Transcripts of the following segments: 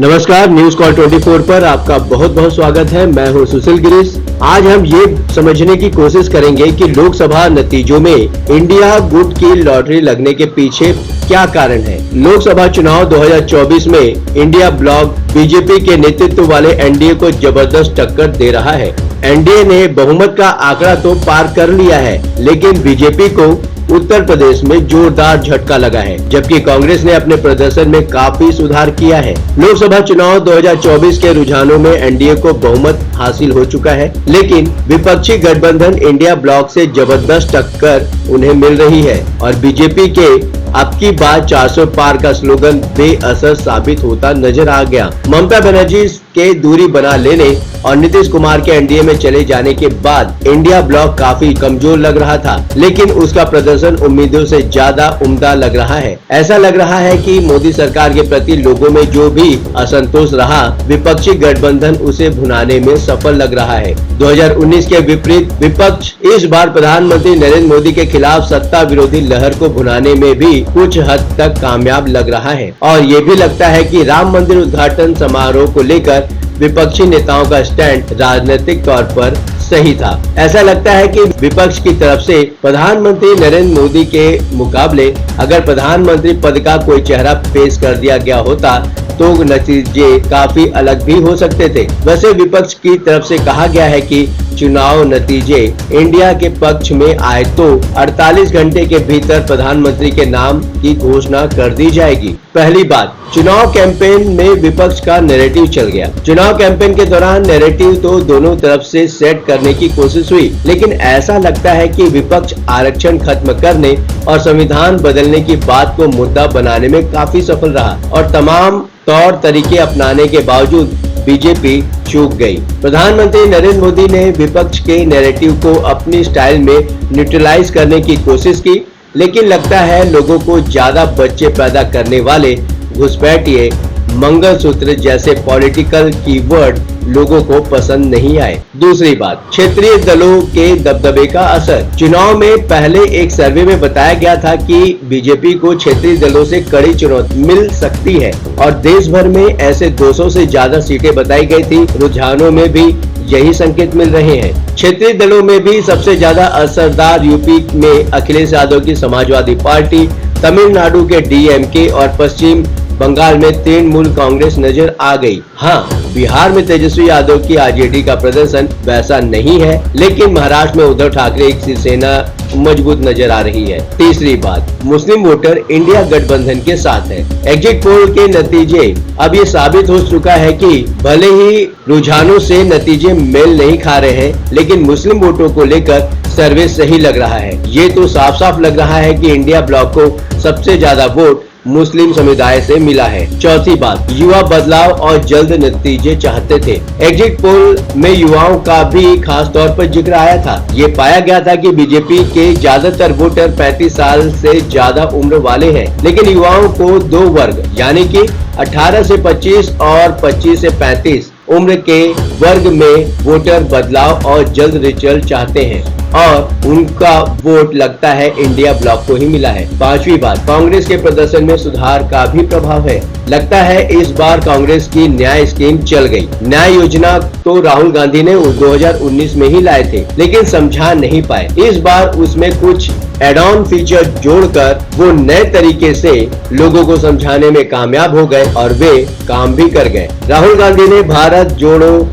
नमस्कार, news call 24 पर आपका बहुत बहुत स्वागत है। मैं हूं सुशील गिरीश। आज हम ये समझने की कोशिश करेंगे कि लोकसभा नतीजों में इंडिया गुट की लॉटरी लगने के पीछे क्या कारण है। लोकसभा चुनाव 2024 में इंडिया ब्लॉक बीजेपी के नेतृत्व वाले एनडीए को जबरदस्त टक्कर दे रहा है। एनडीए ने बहुमत का आंकड़ा तो पार कर लिया है, लेकिन बीजेपी को उत्तर प्रदेश में जोरदार झटका लगा है, जबकि कांग्रेस ने अपने प्रदर्शन में काफी सुधार किया है। लोकसभा चुनाव 2024 के रुझानों में एनडीए को बहुमत हासिल हो चुका है, लेकिन विपक्षी गठबंधन इंडिया ब्लॉक से जबरदस्त टक्कर उन्हें मिल रही है और बीजेपी के अब की बार 400 पार का स्लोगन बेअसर साबित होता नजर आ गया। ममता बनर्जी के दूरी बना लेने और नीतीश कुमार के एनडीए में चले जाने के बाद इंडिया ब्लॉक काफी कमजोर लग रहा था, लेकिन उसका प्रदर्शन उम्मीदों से ज्यादा उम्दा लग रहा है। ऐसा लग रहा है कि मोदी सरकार के प्रति लोगों में जो भी असंतोष रहा, विपक्षी गठबंधन उसे भुनाने में सफल लग रहा है। 2019 के विपरीत विपक्ष इस बार प्रधानमंत्री नरेंद्र मोदी के खिलाफ सत्ता विरोधी लहर को भुनाने में भी कुछ हद तक कामयाब लग रहा है और ये भी लगता है कि राम मंदिर उद्घाटन समारोह को लेकर विपक्षी नेताओं का स्टैंड राजनीतिक तौर पर सही था। ऐसा लगता है कि विपक्ष की तरफ से प्रधानमंत्री नरेंद्र मोदी के मुकाबले अगर प्रधानमंत्री पद का कोई चेहरा पेश कर दिया गया होता तो नतीजे काफी अलग भी हो सकते थे। वैसे विपक्ष की तरफ से कहा गया है कि चुनाव नतीजे इंडिया के पक्ष में आए तो 48 घंटे के भीतर प्रधानमंत्री के नाम की घोषणा कर दी जाएगी। पहली बात, चुनाव कैंपेन में विपक्ष का नैरेटिव चल गया। चुनाव कैंपेन के दौरान नैरेटिव तो दोनों तरफ से सेट करने की कोशिश हुई, लेकिन ऐसा लगता है कि विपक्ष आरक्षण खत्म करने और संविधान बदलने की बात को मुद्दा बनाने में काफी सफल रहा और तमाम तौर तरीके अपनाने के बावजूद बीजेपी चूक गई। प्रधानमंत्री नरेंद्र मोदी ने विपक्ष के नैरेटिव को अपनी स्टाइल में न्यूट्रलाइज करने की कोशिश की, लेकिन लगता है लोगों को ज्यादा बच्चे पैदा करने वाले घुसपैठिए मंगलसूत्र जैसे पॉलिटिकल कीवर्ड लोगों को पसंद नहीं आए। दूसरी बात, क्षेत्रीय दलों के दबदबे का असर। चुनाव में पहले एक सर्वे में बताया गया था कि बीजेपी को क्षेत्रीय दलों से कड़ी चुनौती मिल सकती है और देश भर में ऐसे 200 से ज्यादा सीटें बताई गई थी। रुझानों में भी यही संकेत मिल रहे हैं। क्षेत्रीय दलों में भी सबसे ज्यादा असरदार यूपी में अखिलेश यादव की समाजवादी पार्टी, तमिलनाडु के डीएमके और पश्चिम बंगाल में तृणमूल कांग्रेस नजर आ गई। हाँ, बिहार में तेजस्वी यादव की आरजेडी का प्रदर्शन वैसा नहीं है, लेकिन महाराष्ट्र में उद्धव ठाकरे की सेना मजबूत नजर आ रही है। तीसरी बात, मुस्लिम वोटर इंडिया गठबंधन के साथ है। एग्जिट पोल के नतीजे अब ये साबित हो चुका है कि भले ही रुझानों से नतीजे मेल नहीं खा रहे हैं, लेकिन मुस्लिम वोटों को लेकर सर्वे सही लग रहा है। ये तो साफ साफ लग रहा है कि इंडिया ब्लॉक को सबसे ज्यादा वोट मुस्लिम समुदाय से मिला है। चौथी बात, युवा बदलाव और जल्द नतीजे चाहते थे। एग्जिट पोल में युवाओं का भी खास तौर पर जिक्र आया था। ये पाया गया था कि बीजेपी के ज्यादातर वोटर 35 साल से ज्यादा उम्र वाले हैं, लेकिन युवाओं को दो वर्ग यानी कि 18 से 25 और 25 से 35 उम्र के वर्ग में वोटर बदलाव और जल्द रिजल्ट चाहते हैं और उनका वोट लगता है इंडिया ब्लॉक को ही मिला है। पांचवी बात, कांग्रेस के प्रदर्शन में सुधार का भी प्रभाव है। लगता है इस बार कांग्रेस की न्याय स्कीम चल गई। न्याय योजना तो राहुल गांधी ने 2019 में ही लाए थे, लेकिन समझा नहीं पाए। इस बार उसमें कुछ एड ऑन फीचर जोड़कर वो नए तरीके से लोगों को समझाने में कामयाब हो गए और वे काम भी कर गए। राहुल गांधी ने भारत जोड़ो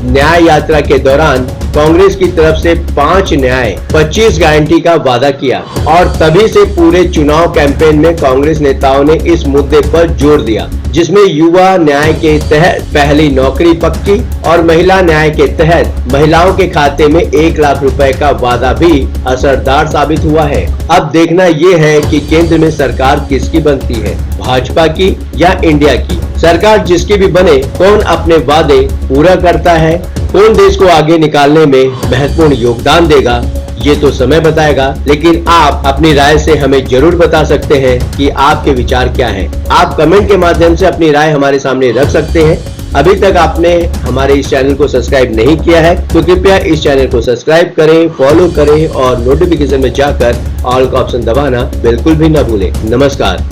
न्याय यात्रा के दौरान कांग्रेस की तरफ से 5 न्याय 25 गारंटी का वादा किया और तभी से पूरे चुनाव कैंपेन में कांग्रेस नेताओं ने इस मुद्दे पर जोर दिया, जिसमें युवा न्याय के तहत पहली नौकरी पक्की और महिला न्याय के तहत महिलाओं के खाते में 1 लाख रुपए का वादा भी असरदार साबित हुआ है। अब देखना ये है कि केंद्र में सरकार किसकी बनती है, भाजपा की या इंडिया की। सरकार जिसकी भी बने, कौन अपने वादे पूरा करता है, कौन देश को आगे निकालने में महत्वपूर्ण योगदान देगा, ये तो समय बताएगा। लेकिन आप अपनी राय से हमें जरूर बता सकते हैं कि आपके विचार क्या हैं। आप कमेंट के माध्यम से अपनी राय हमारे सामने रख सकते हैं। अभी तक आपने हमारे इस चैनल को सब्सक्राइब नहीं किया है तो कृपया इस चैनल को सब्सक्राइब करें, फॉलो करें और नोटिफिकेशन में जाकर ऑल का ऑप्शन दबाना बिल्कुल भी न भूलें। नमस्कार।